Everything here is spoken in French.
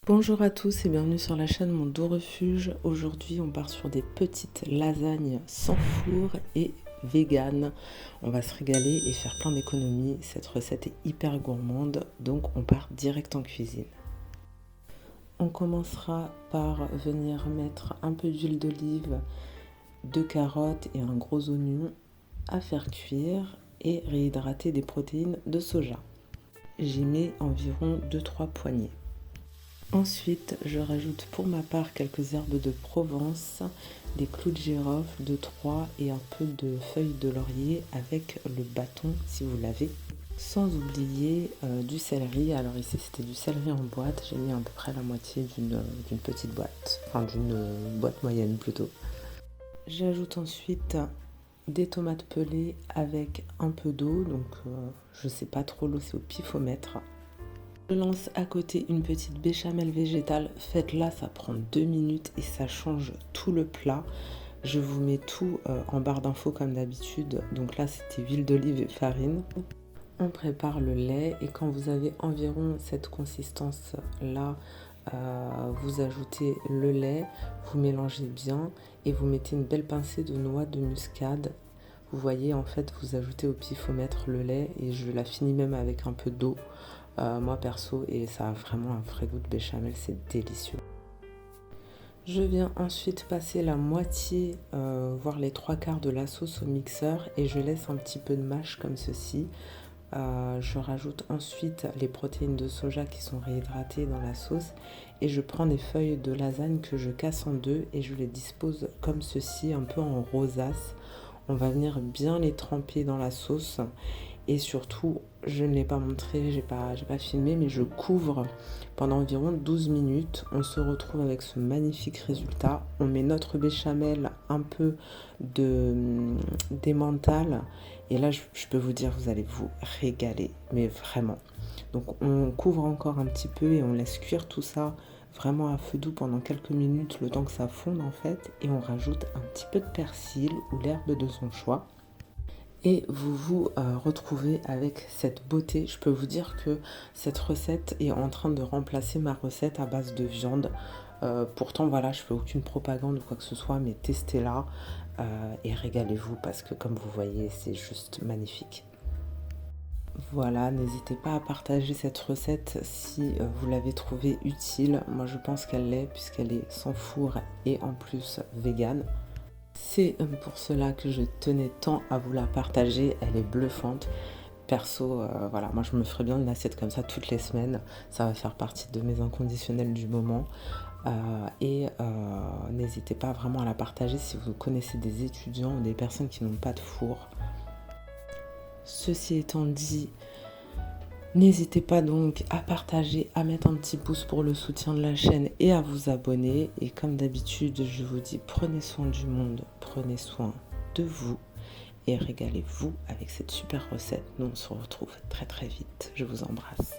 Bonjour à tous et bienvenue sur la chaîne Mon Doux Refuge. Aujourd'hui on part sur des petites lasagnes sans four et vegan. On va se régaler et faire plein d'économies. Cette recette est hyper gourmande, donc on part direct en cuisine. On commencera par venir mettre un peu d'huile d'olive, 2 carottes et un gros oignon à faire cuire et réhydrater des protéines de soja. J'y mets environ 2-3 poignées. Ensuite, je rajoute pour ma part quelques herbes de Provence, des clous de girofle, 2-3 et un peu de feuilles de laurier avec le bâton si vous l'avez. Sans oublier du céleri. Alors ici c'était du céleri en boîte, j'ai mis à peu près la moitié d'une petite boîte, enfin d'une boîte moyenne plutôt. J'ajoute ensuite des tomates pelées avec un peu d'eau, donc je sais pas trop, l'eau c'est au pifomètre. Je lance à côté une petite béchamel végétale. Faites-la, ça prend 2 minutes et ça change tout le plat. Je vous mets tout en barre d'infos comme d'habitude. Donc là, c'était huile d'olive et farine. On prépare le lait et quand vous avez environ cette consistance-là, vous ajoutez le lait, vous mélangez bien et vous mettez une belle pincée de noix de muscade. Vous voyez, en fait, vous ajoutez au pifomètre le lait et je la finis même avec un peu d'eau. Moi perso, et ça a vraiment un vrai goût de béchamel, c'est délicieux. Je viens ensuite passer la moitié, voire les 3/4 de la sauce au mixeur et je laisse un petit peu de mâche comme ceci. Je rajoute ensuite les protéines de soja qui sont réhydratées dans la sauce et je prends des feuilles de lasagne que je casse en deux et je les dispose comme ceci, un peu en rosace. On va venir bien les tremper dans la sauce. Et surtout, je ne l'ai pas montré, j'ai pas filmé, mais je couvre pendant environ 12 minutes. On se retrouve avec ce magnifique résultat. On met notre béchamel, un peu d'emmental. Et là, je peux vous dire, vous allez vous régaler, mais vraiment. Donc, on couvre encore un petit peu et on laisse cuire tout ça vraiment à feu doux pendant quelques minutes, le temps que ça fonde en fait. Et on rajoute un petit peu de persil ou l'herbe de son choix. Et vous vous retrouvez avec cette beauté. Je peux vous dire que cette recette est en train de remplacer ma recette à base de viande. Pourtant, voilà, je fais aucune propagande ou quoi que ce soit, mais testez-la et régalez-vous parce que comme vous voyez, c'est juste magnifique. Voilà, n'hésitez pas à partager cette recette si vous l'avez trouvée utile. Moi, je pense qu'elle l'est puisqu'elle est sans four et en plus végane. C'est pour cela que je tenais tant à vous la partager, elle est bluffante. Perso, voilà, moi je me ferais bien une assiette comme ça toutes les semaines, ça va faire partie de mes inconditionnels du moment. N'hésitez pas vraiment à la partager si vous connaissez des étudiants ou des personnes qui n'ont pas de four. Ceci étant dit, n'hésitez pas donc à partager, à mettre un petit pouce pour le soutien de la chaîne et à vous abonner. Et comme d'habitude, je vous dis prenez soin du monde, prenez soin de vous et régalez-vous avec cette super recette. Nous on se retrouve très très vite. Je vous embrasse.